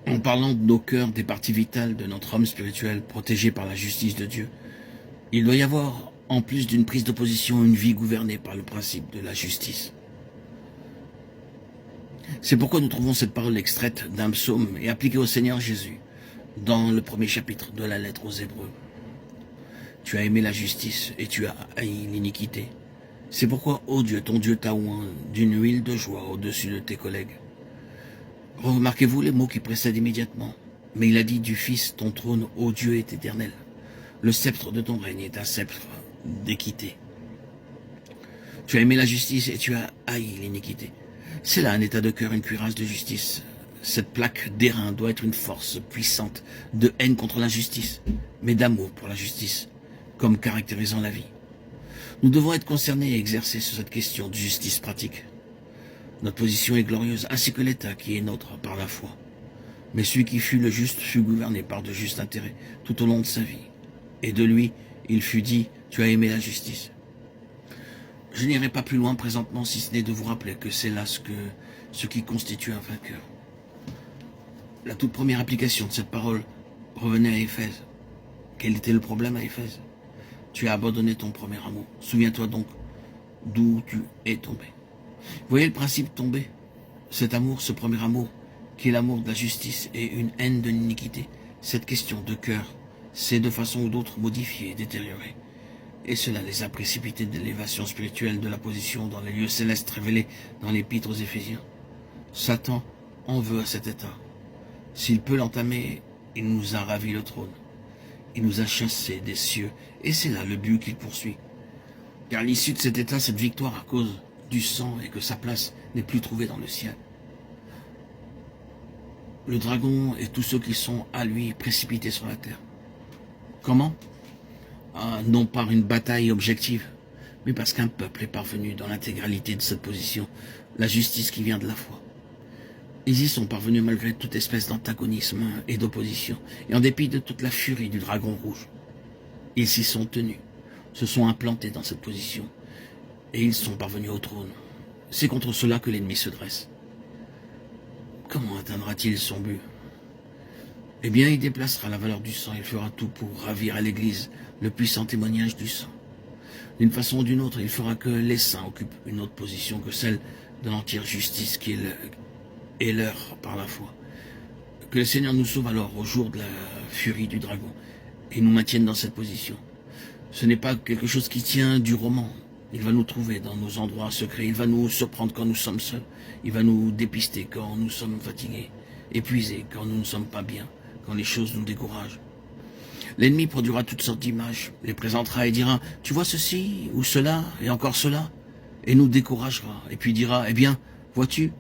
en parlant de nos cœurs, des parties vitales de notre homme spirituel protégé par la justice de Dieu. Il doit y avoir, en plus d'une prise de position, une vie gouvernée par le principe de la justice. C'est pourquoi nous trouvons cette parole extraite d'un psaume et appliquée au Seigneur Jésus, dans le premier chapitre de la lettre aux Hébreux. Tu as aimé la justice et tu as haï l'iniquité. C'est pourquoi, ô Dieu, ton Dieu t'a oint d'une huile de joie au-dessus de tes collègues. Remarquez-vous les mots qui précèdent immédiatement. Mais il a dit du Fils, ton trône, ô Dieu, est éternel. Le sceptre de ton règne est un sceptre d'équité. Tu as aimé la justice et tu as haï l'iniquité. C'est là un état de cœur, une cuirasse de justice. Cette plaque d'airain doit être une force puissante de haine contre l'injustice, mais d'amour pour la justice, comme caractérisant la vie. Nous devons être concernés et exercer sur cette question de justice pratique. Notre position est glorieuse, ainsi que l'état qui est nôtre par la foi. Mais celui qui fut le juste fut gouverné par de justes intérêts tout au long de sa vie. Et de lui, il fut dit, tu as aimé la justice. Je n'irai pas plus loin présentement, si ce n'est de vous rappeler que c'est là ce qui constitue un vainqueur. La toute première application de cette parole revenait à Éphèse. Quel était le problème à Éphèse? Tu as abandonné ton premier amour. Souviens-toi donc d'où tu es tombé. Vous voyez le principe tombé? Cet amour, ce premier amour, qui est l'amour de la justice et une haine de l'iniquité, cette question de cœur, c'est de façon ou d'autre modifié et détérioré. Et cela les a précipités de l'élévation spirituelle de la position dans les lieux célestes révélés dans l'épître aux Éphésiens. Satan en veut à cet état. S'il peut l'entamer, il nous a ravi le trône. Il nous a chassés des cieux, et c'est là le but qu'il poursuit. Car l'issue de cet état, cette victoire à cause du sang, et que sa place n'est plus trouvée dans le ciel. Le dragon et tous ceux qui sont à lui précipités sur la terre. Comment? Non par une bataille objective, mais parce qu'un peuple est parvenu dans l'intégralité de cette position, la justice qui vient de la foi. Ils y sont parvenus malgré toute espèce d'antagonisme et d'opposition, et en dépit de toute la furie du dragon rouge. Ils s'y sont tenus, se sont implantés dans cette position, et ils sont parvenus au trône. C'est contre cela que l'ennemi se dresse. Comment atteindra-t-il son but? Eh bien, il déplacera la valeur du sang, il fera tout pour ravir à l'Église le puissant témoignage du sang. D'une façon ou d'une autre, il fera que les saints occupent une autre position que celle de l'entière justice qui est leur par la foi. Que le Seigneur nous sauve alors au jour de la furie du dragon et nous maintienne dans cette position. Ce n'est pas quelque chose qui tient du roman. Il va nous trouver dans nos endroits secrets, il va nous surprendre quand nous sommes seuls, il va nous dépister quand nous sommes fatigués, épuisés quand nous ne sommes pas bien, quand les choses nous découragent. L'ennemi produira toutes sortes d'images, les présentera et dira « Tu vois ceci ou cela et encore cela ?» et nous découragera et puis dira « Eh bien, vois-tu,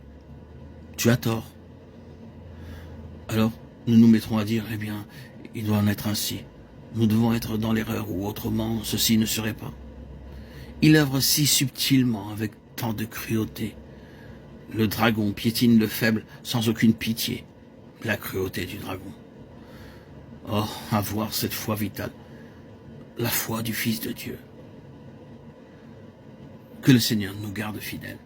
tu as tort. » Alors, nous nous mettrons à dire « Eh bien, il doit en être ainsi. Nous devons être dans l'erreur ou autrement ceci ne serait pas. » Il œuvre si subtilement avec tant de cruauté. Le dragon piétine le faible sans aucune pitié. La cruauté du dragon. Oh, avoir cette foi vitale, la foi du Fils de Dieu. Que le Seigneur nous garde fidèles.